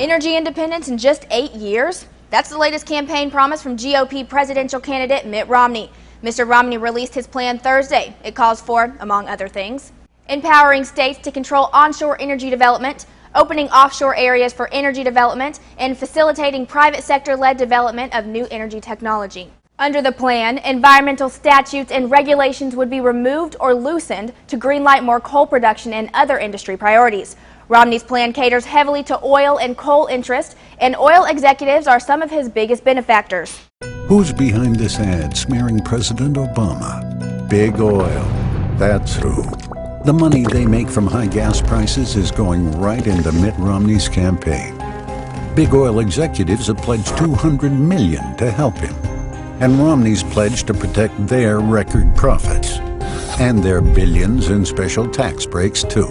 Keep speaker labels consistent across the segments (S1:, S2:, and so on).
S1: Energy independence in just 8 years? That's the latest campaign promise from GOP presidential candidate Mitt Romney. Mr. Romney released his plan Thursday. It calls for, among other things, empowering states to control onshore energy development, opening offshore areas for energy development, and facilitating private sector-led development of new energy technology. Under the plan, environmental statutes and regulations would be removed or loosened to greenlight more coal production and other industry priorities. Romney's plan caters heavily to oil and coal interests, and oil executives are some of his biggest benefactors.
S2: Who's behind this ad smearing President Obama? Big Oil. That's who. The money they make from high gas prices is going right into Mitt Romney's campaign. Big Oil executives have pledged $200 million to help him. And Romney's pledged to protect their record profits. And their billions in special tax breaks, too.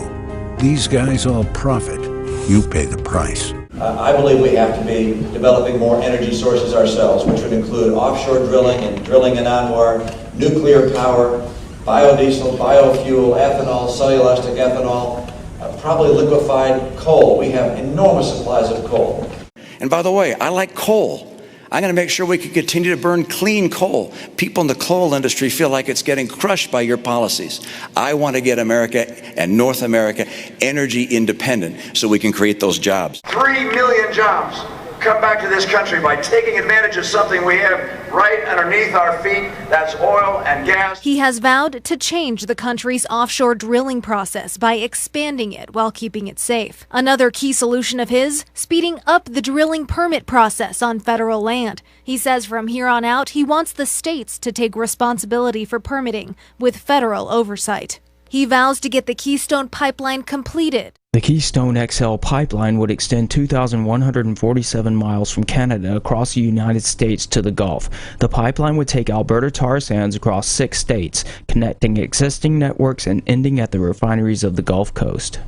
S2: These guys all profit. You pay the price.
S3: I believe we have to be developing more energy sources ourselves, which would include offshore drilling and drilling in Anwar, nuclear power, biodiesel, biofuel, ethanol, cellulosic ethanol, probably liquefied coal. We have enormous supplies of coal.
S4: And by the way, I like coal. I'm going to make sure we can continue to burn clean coal. People in the coal industry feel like it's getting crushed by your policies. I want to get America and North America energy independent so we can create those jobs.
S5: 3 million jobs come back to this country by taking advantage of something we have right underneath our feet. That's oil and gas.
S6: He has vowed to change the country's offshore drilling process by expanding it while keeping it safe. Another key solution of his, speeding up the drilling permit process on federal land. He says from here on out, he wants the states to take responsibility for permitting with federal oversight. He vows to get the Keystone Pipeline completed.
S7: The Keystone XL pipeline would extend 2,147 miles from Canada across the United States to the Gulf. The pipeline would take Alberta tar sands across 6 states, connecting existing networks and ending at the refineries of the Gulf Coast.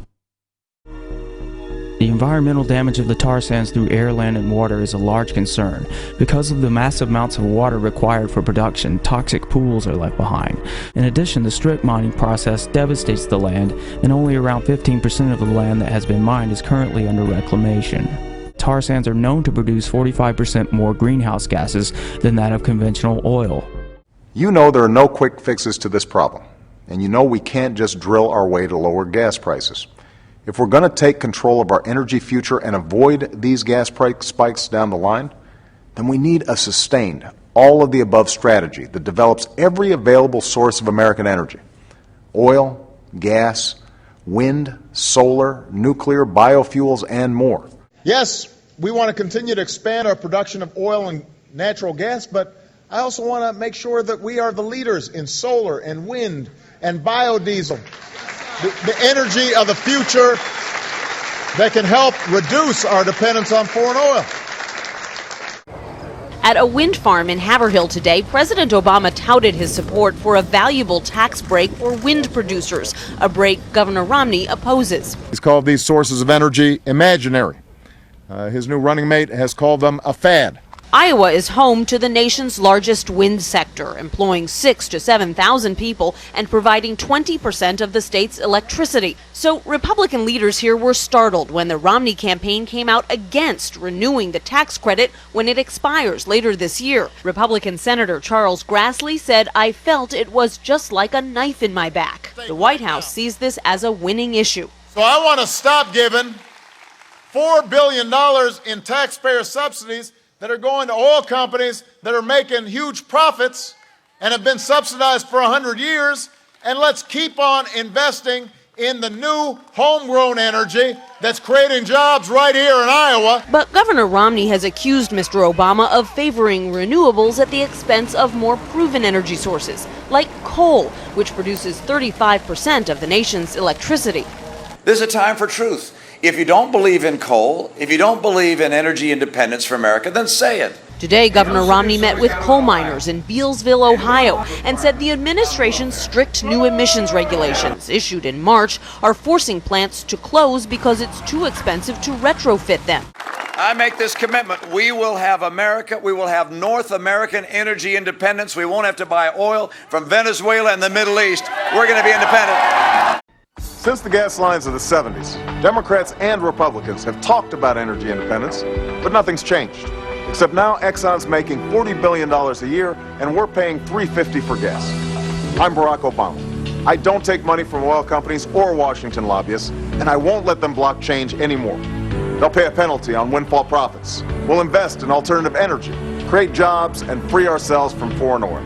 S7: The environmental damage of the tar sands through air, land, and water is a large concern. Because of the massive amounts of water required for production, toxic pools are left behind. In addition, the strip mining process devastates the land, and only around 15% of the land that has been mined is currently under reclamation. Tar sands are known to produce 45% more greenhouse gases than that of conventional oil.
S8: You know there are no quick fixes to this problem, and you know we can't just drill our way to lower gas prices. If we're going to take control of our energy future and avoid these gas price spikes down the line, then we need a sustained, all-of-the-above strategy that develops every available source of American energy: oil, gas, wind, solar, nuclear, biofuels, and more.
S9: Yes, we want to continue to expand our production of oil and natural gas, but I also want to make sure that we are the leaders in solar and wind and biodiesel. The energy of the future that can help reduce our dependence on foreign oil.
S10: At a wind farm in Haverhill today, President Obama touted his support for a valuable tax break for wind producers, a break Governor Romney opposes.
S9: He's called these sources of energy imaginary. His new running mate has called them a fad.
S10: Iowa is home to the nation's largest wind sector, employing 6,000 to 7,000 people and providing 20% of the state's electricity. So Republican leaders here were startled when the Romney campaign came out against renewing the tax credit when it expires later this year. Republican Senator Charles Grassley said, "I felt it was just like a knife in my back." The White House sees this as a winning issue.
S9: So I want to stop giving $4 billion in taxpayer subsidies that are going to oil companies that are making huge profits and have been subsidized for 100 years, and let's keep on investing in the new homegrown energy that's creating jobs right here in Iowa.
S10: But Governor Romney has accused Mr. Obama of favoring renewables at the expense of more proven energy sources, like coal, which produces 35% of the nation's electricity.
S4: This is a time for truth. If you don't believe in coal, if you don't believe in energy independence for America, then say it.
S10: Today, Governor Romney met with coal miners in Bealsville, Ohio, and said the administration's strict new emissions regulations, issued in March, are forcing plants to close because it's too expensive to retrofit them.
S4: I make this commitment. We will have America, we will have North American energy independence. We won't have to buy oil from Venezuela and the Middle East. We're going to be independent.
S8: Since the gas lines of the 70s, Democrats and Republicans have talked about energy independence, but nothing's changed. Except now Exxon's making $40 billion a year, and we're paying $3.50 for gas. I'm Barack Obama. I don't take money from oil companies or Washington lobbyists, and I won't let them block change anymore. They'll pay a penalty on windfall profits. We'll invest in alternative energy, create jobs, and free ourselves from foreign oil.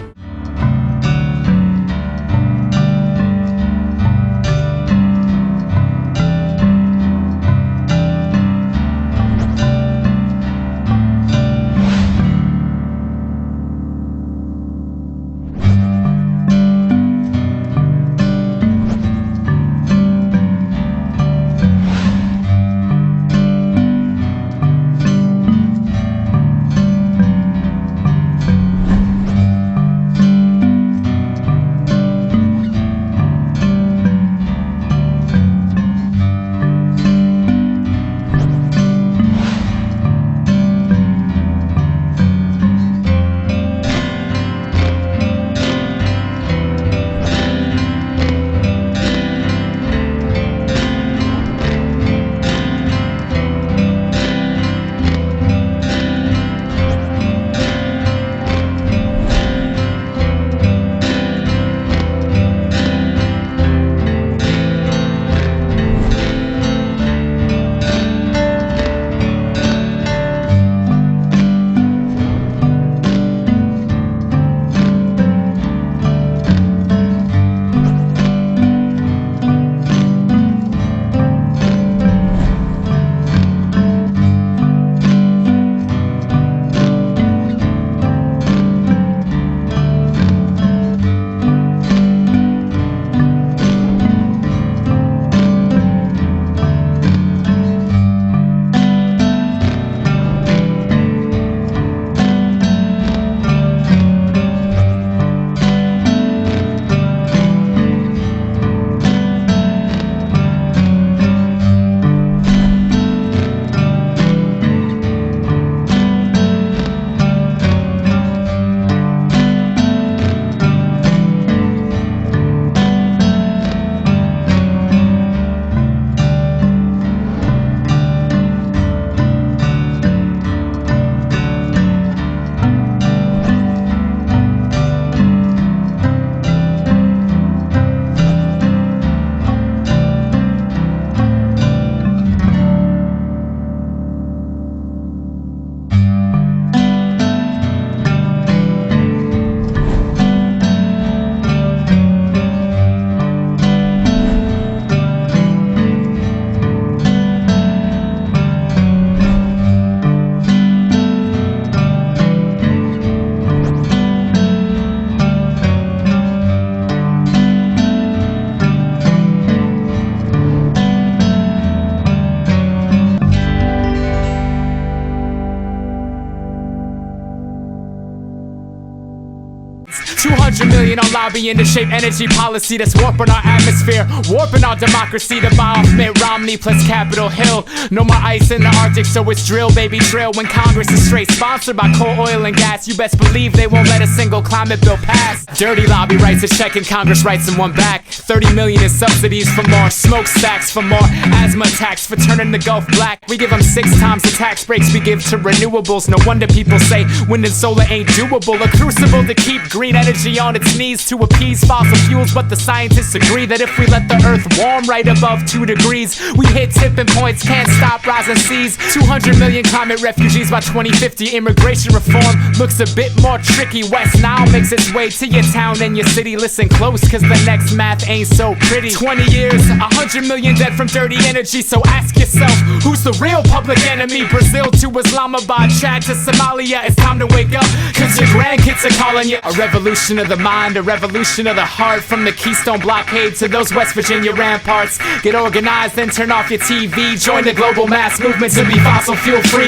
S11: $200 million on lobbying to shape energy policy that's warping our atmosphere, warping our democracy to buy off Mitt Romney plus Capitol Hill. No more ice in the Arctic, so it's drill, baby, drill. When Congress is straight sponsored by coal, oil, and gas, you best believe they won't let a single climate bill pass. Dirty lobby writes a check and Congress writes them one back. 30 million in subsidies for more smokestacks, for more asthma attacks, for turning the Gulf black. We give them 6 times the tax breaks we give to renewables. No wonder people say wind and solar ain't doable. A crucible to keep green energy on its knees to appease fossil fuels, but the scientists agree that if we let the earth warm right above 2 degrees, we hit tipping points, can't stop rising seas. 200 million climate refugees by 2050. Immigration reform looks a bit more tricky. West Nile makes its way to your town and your city. Listen close, cause the next math ain't so pretty. 20 years, 100 million dead from dirty energy. So ask yourself, who's the real public enemy? Brazil to Islamabad, Chad to Somalia. It's time to wake up, cause your grandkids are calling you. A revolution of the mind, a revolution of the heart. From the Keystone blockade to those West Virginia ramparts. Get organized, then turn off your TV. Join the global mass movement to be fossil fuel free.